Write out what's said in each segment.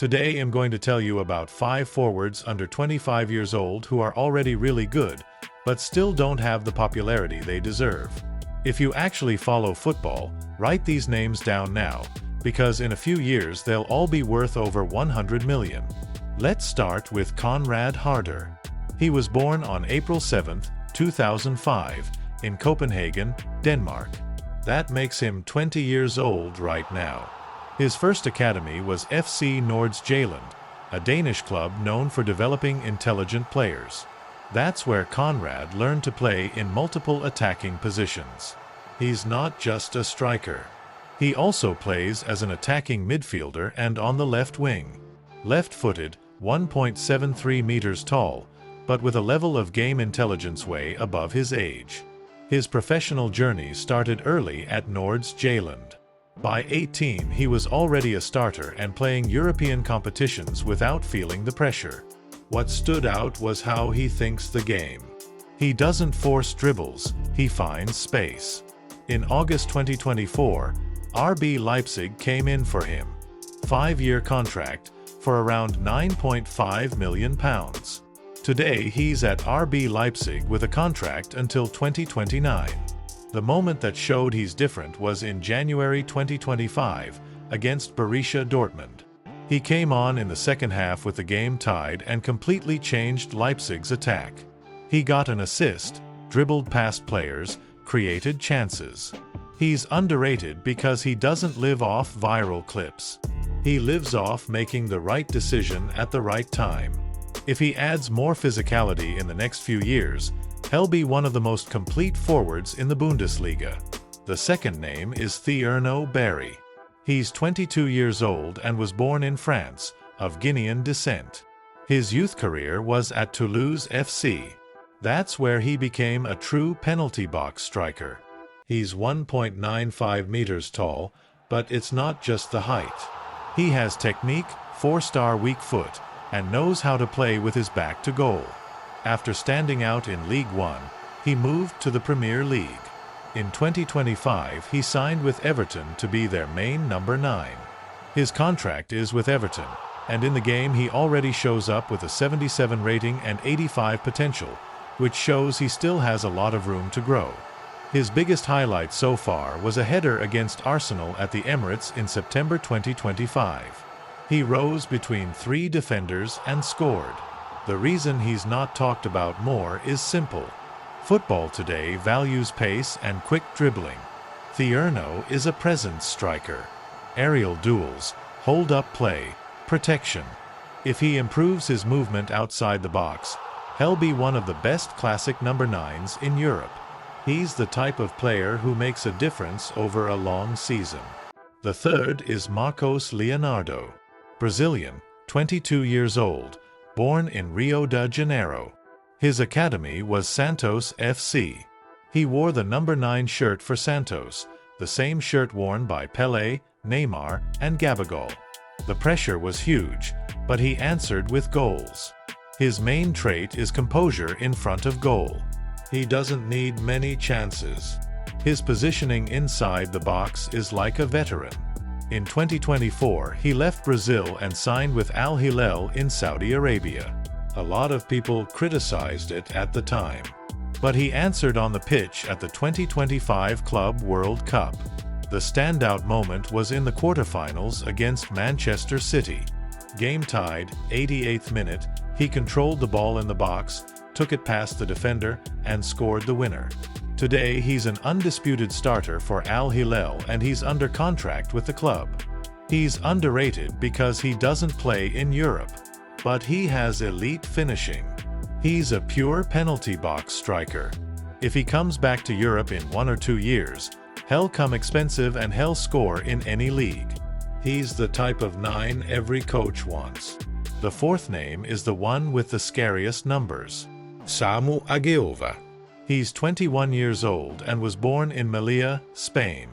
Today I'm going to tell you about 5 forwards under 25 years old who are already really good, but still don't have the popularity they deserve. If you actually follow football, write these names down now, because in a few years they'll all be worth over 100 million. Let's start with Conrad Harder. He was born on April 7, 2005, in Copenhagen, Denmark. That makes him 20 years old right now. His first academy was FC Nordsjælland, a Danish club known for developing intelligent players. That's where Conrad learned to play in multiple attacking positions. He's not just a striker. He also plays as an attacking midfielder and on the left wing. Left-footed, 1.73 meters tall, but with a level of game intelligence way above his age. His professional journey started early at Nordsjælland. By 18, he was already a starter and playing European competitions without feeling the pressure. What stood out was how he thinks the game. He doesn't force dribbles, he finds space. In August 2024, RB Leipzig came in for him. 5-year contract for around £9.5 million. Today he's at RB Leipzig with a contract until 2029. The moment that showed he's different was in January 2025 against Borussia Dortmund. He came on in the second half with the game tied and completely changed Leipzig's attack. He got an assist, dribbled past players, created chances. He's underrated because he doesn't live off viral clips. He lives off making the right decision at the right time. If he adds more physicality in the next few years, he'll be one of the most complete forwards in the Bundesliga. The second name is Thierno Barry. He's 22 years old and was born in France, of Guinean descent. His youth career was at Toulouse FC. That's where he became a true penalty box striker. He's 1.95 meters tall, but it's not just the height. He has technique, 4-star weak foot, and knows how to play with his back to goal. After standing out in League One, he moved to the Premier League. In 2025, he signed with Everton to be their main number 9. His contract is with Everton, and in the game he already shows up with a 77 rating and 85 potential, which shows he still has a lot of room to grow. His biggest highlight so far was a header against Arsenal at the Emirates in September 2025. He rose between 3 defenders and scored. The reason he's not talked about more is simple. Football today values pace and quick dribbling. Thierno is a presence striker. Aerial duels, hold-up play, protection. If he improves his movement outside the box, he'll be one of the best classic number 9s in Europe. He's the type of player who makes a difference over a long season. The third is Leonardo. Brazilian, 22 years old, born in Rio de Janeiro. His academy was Santos FC. He wore the number 9 shirt for Santos, the same shirt worn by Pelé, Neymar, and Gabigol. The pressure was huge, but he answered with goals. His main trait is composure in front of goal. He doesn't need many chances. His positioning inside the box is like a veteran. In 2024, he left Brazil and signed with Al Hilal in Saudi Arabia. A lot of people criticized it at the time. But he answered on the pitch at the 2025 Club World Cup. The standout moment was in the quarterfinals against Manchester City. Game tied, 88th minute, he controlled the ball in the box, took it past the defender, and scored the winner. Today he's an undisputed starter for Al Hilal and he's under contract with the club. He's underrated because he doesn't play in Europe, but he has elite finishing. He's a pure penalty box striker. If he comes back to Europe in 1 or 2 years, he'll come expensive and he'll score in any league. He's the type of 9 every coach wants. The fourth name is the one with the scariest numbers. Samu Aghehowa. He's 21 years old and was born in Melilla, Spain.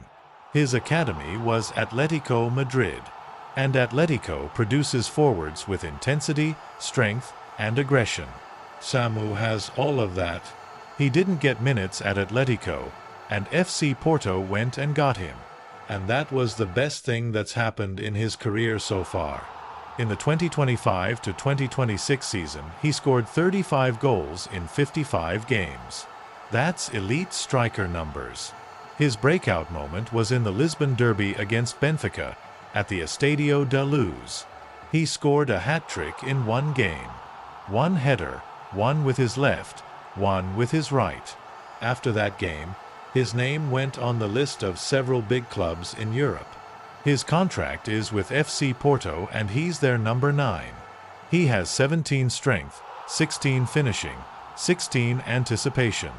His academy was Atletico Madrid, and Atletico produces forwards with intensity, strength, and aggression. Samu has all of that. He didn't get minutes at Atletico, and FC Porto went and got him. And that was the best thing that's happened in his career so far. In the 2025 to 2026 season, he scored 35 goals in 55 games. That's elite striker numbers. His breakout moment was in the Lisbon derby against Benfica at the Estadio da Luz. He scored a hat-trick in one game. One header, one with his left, one with his right. After that game, his name went on the list of several big clubs in Europe. His contract is with FC Porto and he's their number 9. He has 17 strength, 16 finishing, 16 anticipation.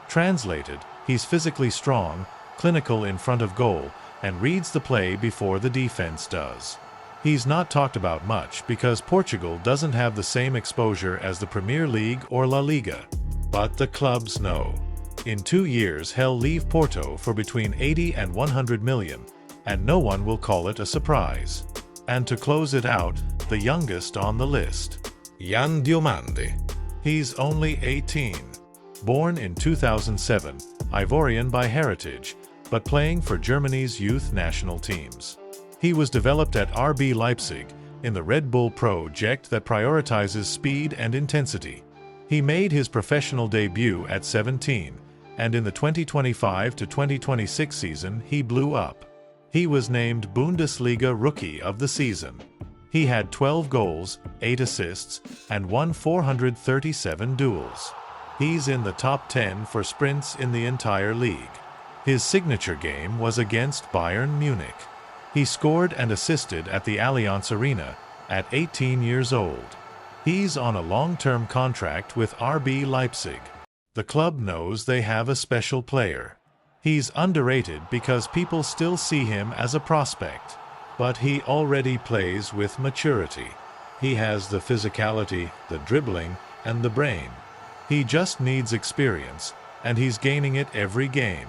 Translated, he's physically strong, clinical in front of goal, and reads the play before the defense does. He's not talked about much because Portugal doesn't have the same exposure as the Premier League or La Liga. But the clubs know. In 2 years he'll leave Porto for between 80 and 100 million, and no one will call it a surprise. And to close it out, the youngest on the list, Diomande. He's only 18. Born in 2007, Ivorian by heritage, but playing for Germany's youth national teams. He was developed at RB Leipzig in the Red Bull project that prioritizes speed and intensity. He made his professional debut at 17, and in the 2025 to 2026 season he blew up. He was named Bundesliga Rookie of the Season. He had 12 goals, 8 assists, and won 437 duels. He's in the top 10 for sprints in the entire league. His signature game was against Bayern Munich. He scored and assisted at the Allianz Arena at 18 years old. He's on a long-term contract with RB Leipzig. The club knows they have a special player. He's underrated because people still see him as a prospect, but he already plays with maturity. He has the physicality, the dribbling, and the brain. He just needs experience, and he's gaining it every game.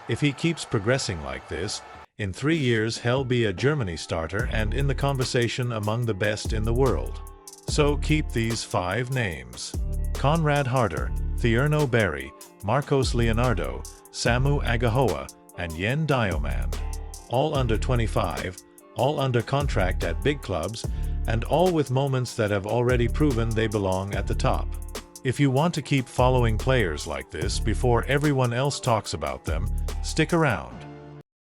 If he keeps progressing like this, in 3 years he'll be a Germany starter and in the conversation among the best in the world. So keep these 5 names: Conrad Harder, Thierno Barry, Marcos Leonardo, Samu Aghehowa, and Diomande. All under 25, all under contract at big clubs, and all with moments that have already proven they belong at the top. If you want to keep following players like this before everyone else talks about them, stick around.